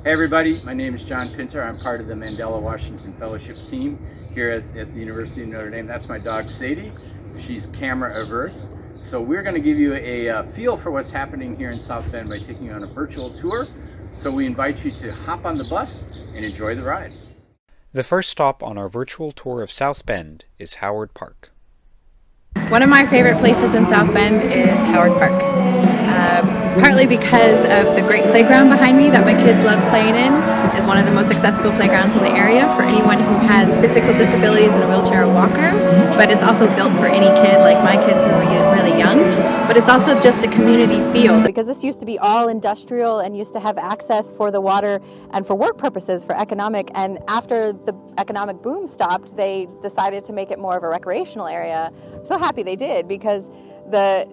Hey everybody, my name is John Pinter. I'm part of the Mandela Washington Fellowship team here at the University of Notre Dame. That's my dog Sadie. She's camera averse. So we're going to give you a feel for what's happening here in South Bend by taking you on a virtual tour. So we invite you to hop on the bus and enjoy the ride. The first stop on our virtual tour of South Bend is Howard Park. One of my favorite places in South Bend is Howard Park. Partly because of the great playground behind me that my kids love playing in. Is one of the most accessible playgrounds in the area for anyone who has physical disabilities in a wheelchair or walker, but it's also built for any kid, like my kids who are really young. But it's also just a community feel, because this used to be all industrial and used to have access for the water and for work purposes, for economic, and after the economic boom stopped, they decided to make it more of a recreational area. I'm so happy they did, because the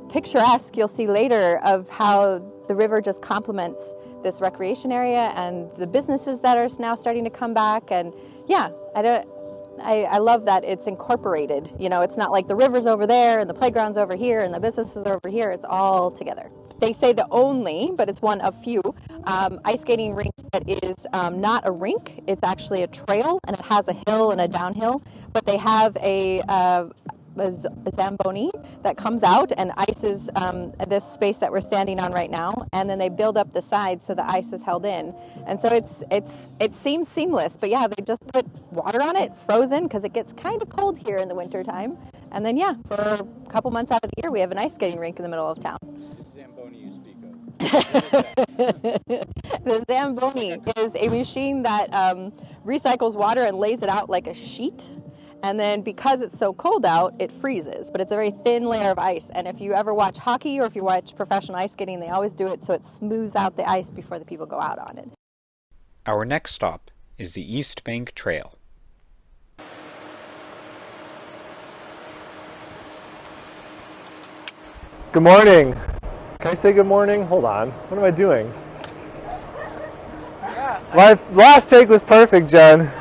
picturesque you'll see later of how the river just complements this recreation area and the businesses that are now starting to come back. And yeah, I love that it's incorporated. You know, it's not like the river's over there and the playground's over here and the businesses are over here. It's all together. They say the only, but it's one of few, ice skating rinks that is not a rink. It's actually a trail, and it has a hill and a downhill, but they have a Zamboni that comes out and ices this space that we're standing on right now, and then they build up the sides so the ice is held in, and so it seems seamless. But yeah, they just put water on it, frozen, because it gets kind of cold here in the winter time, and then yeah, for a couple months out of the year we have an ice skating rink in the middle of town. The Zamboni you speak of. The Zamboni is a machine that recycles water and lays it out like a sheet. And then because it's so cold out, it freezes, but it's a very thin layer of ice. And if you ever watch hockey or if you watch professional ice skating, they always do it so it smooths out the ice before the people go out on it. Our next stop is the East Bank Trail. Good morning. Can I say good morning? Hold on. What am I doing? My last take was perfect, Jen.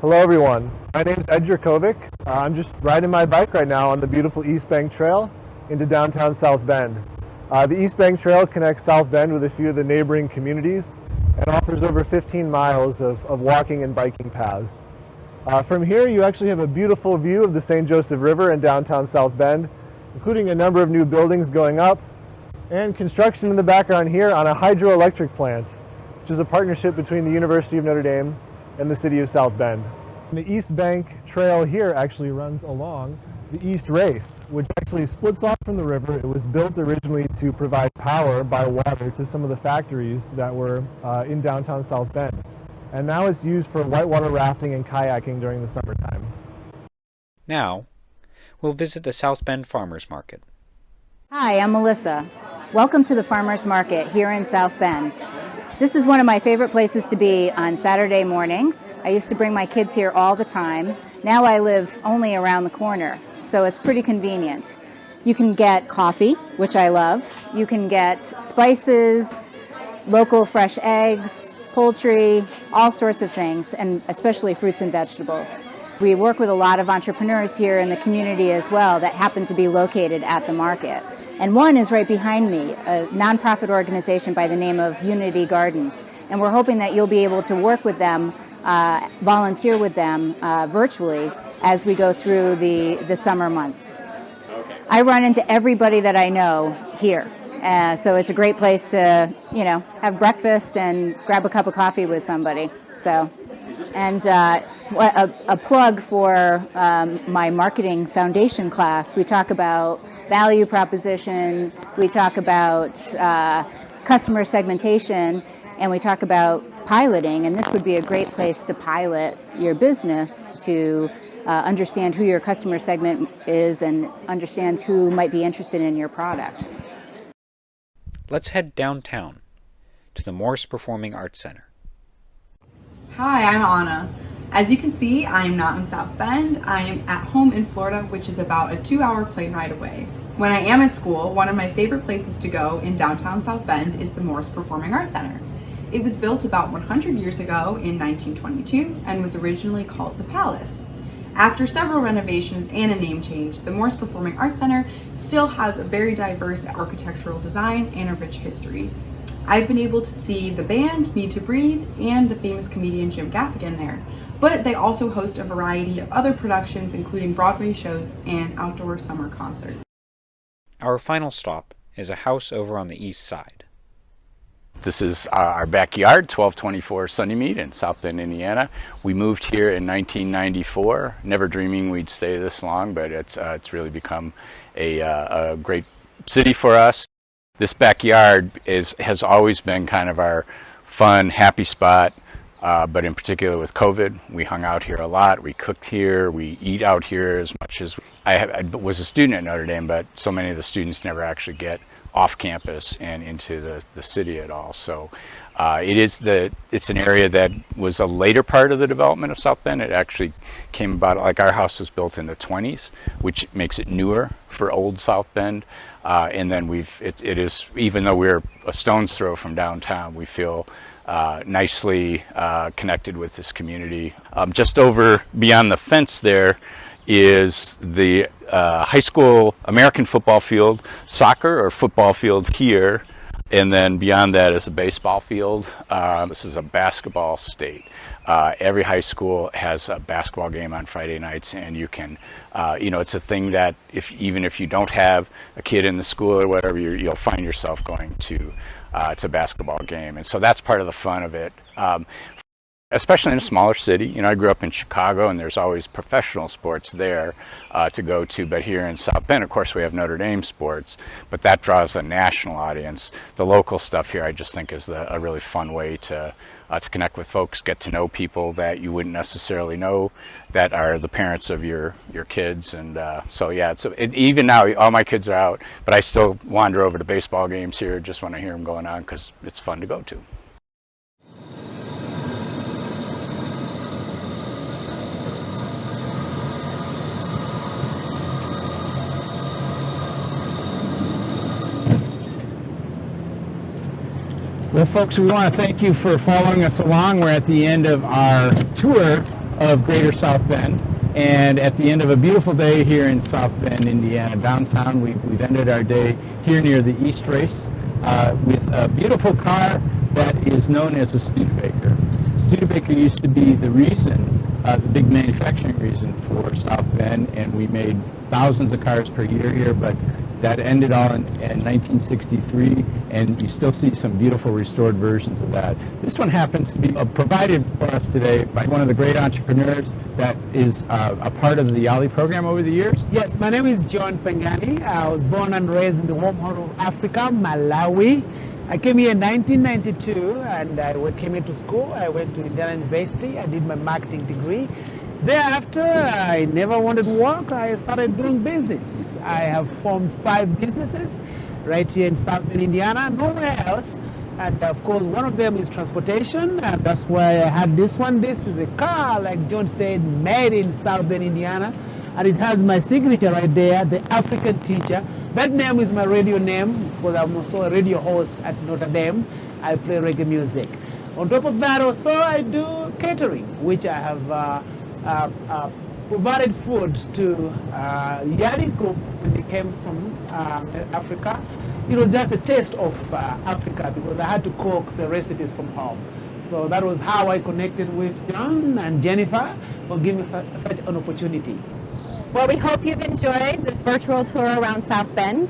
Hello everyone, my name is Ed Jurkovic. I'm just riding my bike right now on the beautiful East Bank Trail into downtown South Bend. The East Bank Trail connects South Bend with a few of the neighboring communities and offers over 15 miles of walking and biking paths. From here you actually have a beautiful view of the St. Joseph River in downtown South Bend, including a number of new buildings going up and construction in the background here on a hydroelectric plant, which is a partnership between the University of Notre Dame and the city of South Bend. The East Bank Trail here actually runs along the East Race, which actually splits off from the river. It was built originally to provide power by water to some of the factories that were in downtown South Bend. And now it's used for whitewater rafting and kayaking during the summertime. Now, we'll visit the South Bend Farmers Market. Hi, I'm Melissa. Welcome to the Farmers Market here in South Bend. This is one of my favorite places to be on Saturday mornings. I used to bring my kids here all the time. Now I live only around the corner, so it's pretty convenient. You can get coffee, which I love. You can get spices, local fresh eggs, poultry, all sorts of things, and especially fruits and vegetables. We work with a lot of entrepreneurs here in the community as well that happen to be located at the market. And one is right behind me, a nonprofit organization by the name of Unity Gardens. And we're hoping that you'll be able to work with them, volunteer with them virtually as we go through the summer months. Okay. I run into everybody that I know here. So it's a great place to, have breakfast and grab a cup of coffee with somebody. So, and a plug for my marketing foundation class. We talk about value proposition, we talk about customer segmentation, and we talk about piloting. And this would be a great place to pilot your business to understand who your customer segment is and understand who might be interested in your product. Let's head downtown to the Morse Performing Arts Center. Hi, I'm Anna. As you can see, I am not in South Bend. I am at home in Florida, which is about a 2-hour plane ride away. When I am at school, one of my favorite places to go in downtown South Bend is the Morse Performing Arts Center. It was built about 100 years ago in 1922 and was originally called the Palace. After several renovations and a name change, the Morse Performing Arts Center still has a very diverse architectural design and a rich history. I've been able to see the band Need to Breathe and the famous comedian Jim Gaffigan there, but they also host a variety of other productions, including Broadway shows and outdoor summer concerts. Our final stop is a house over on the east side. This is our backyard, 1224 Sunnymead in South Bend, Indiana. We moved here in 1994, never dreaming we'd stay this long, but it's really become a great city for us. This backyard has always been kind of our fun, happy spot, but in particular with COVID, we hung out here a lot. We cooked here, we eat out here as much as I was a student at Notre Dame, but so many of the students never actually get off campus and into the city at all. So it's an area that was a later part of the development of South Bend. It actually came about, like our house was built in the 20s, which makes it newer for old South Bend. And then it is, even though we're a stone's throw from downtown, we feel nicely connected with this community. Just over beyond the fence there is the high school American football field, soccer or football field here, and then beyond that is a baseball field. This is a basketball state. Every high school has a basketball game on Friday nights, and you can, it's a thing that even if you don't have a kid in the school or whatever, you'll find yourself going to a basketball game, and so that's part of the fun of it. Especially in a smaller city. I grew up in Chicago, and there's always professional sports there to go to, but here in South Bend, of course, we have Notre Dame sports, but that draws a national audience. The local stuff here, I just think, is a really fun way to connect with folks, get to know people that you wouldn't necessarily know that are the parents of your kids, and so yeah, even now, all my kids are out, but I still wander over to baseball games here just when I hear them going on, because it's fun to go to. Well, folks, we want to thank you for following us along. We're at the end of our tour of Greater South Bend, and at the end of a beautiful day here in South Bend, Indiana, downtown. We've ended our day here near the East Race with a beautiful car that is known as a Studebaker. Studebaker used to be the reason, the big manufacturing reason for South Bend, and we made thousands of cars per year here, but that ended all in 1963, and you still see some beautiful restored versions of that. This one happens to be provided for us today by one of the great entrepreneurs that is a part of the YALI program over the years. Yes, my name is John Pengani. I was born and raised in the warm heart of Africa, Malawi. I came here in 1992, and I came into school. I went to Indiana University. I did my marketing degree. Thereafter, I never wanted work. I started doing business. I have formed 5 businesses right here in South Bend, Indiana, nowhere else. And of course, one of them is transportation, and that's why I had this one. This is a car, like John said, made in South Bend, Indiana, and it has my signature right there, the African teacher. That name is my radio name because I'm also a radio host at Notre Dame. I play reggae music. On top of that, also I do catering, which I have provided food to YALI group when they came from Africa. It was just a taste of Africa because I had to cook the recipes from home. So that was how I connected with John and Jennifer for giving me such an opportunity. Well, we hope you've enjoyed this virtual tour around South Bend.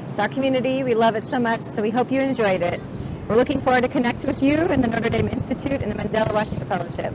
It's our community. We love it so much, so we hope you enjoyed it. We're looking forward to connect with you in the Notre Dame Institute and the Mandela Washington Fellowship.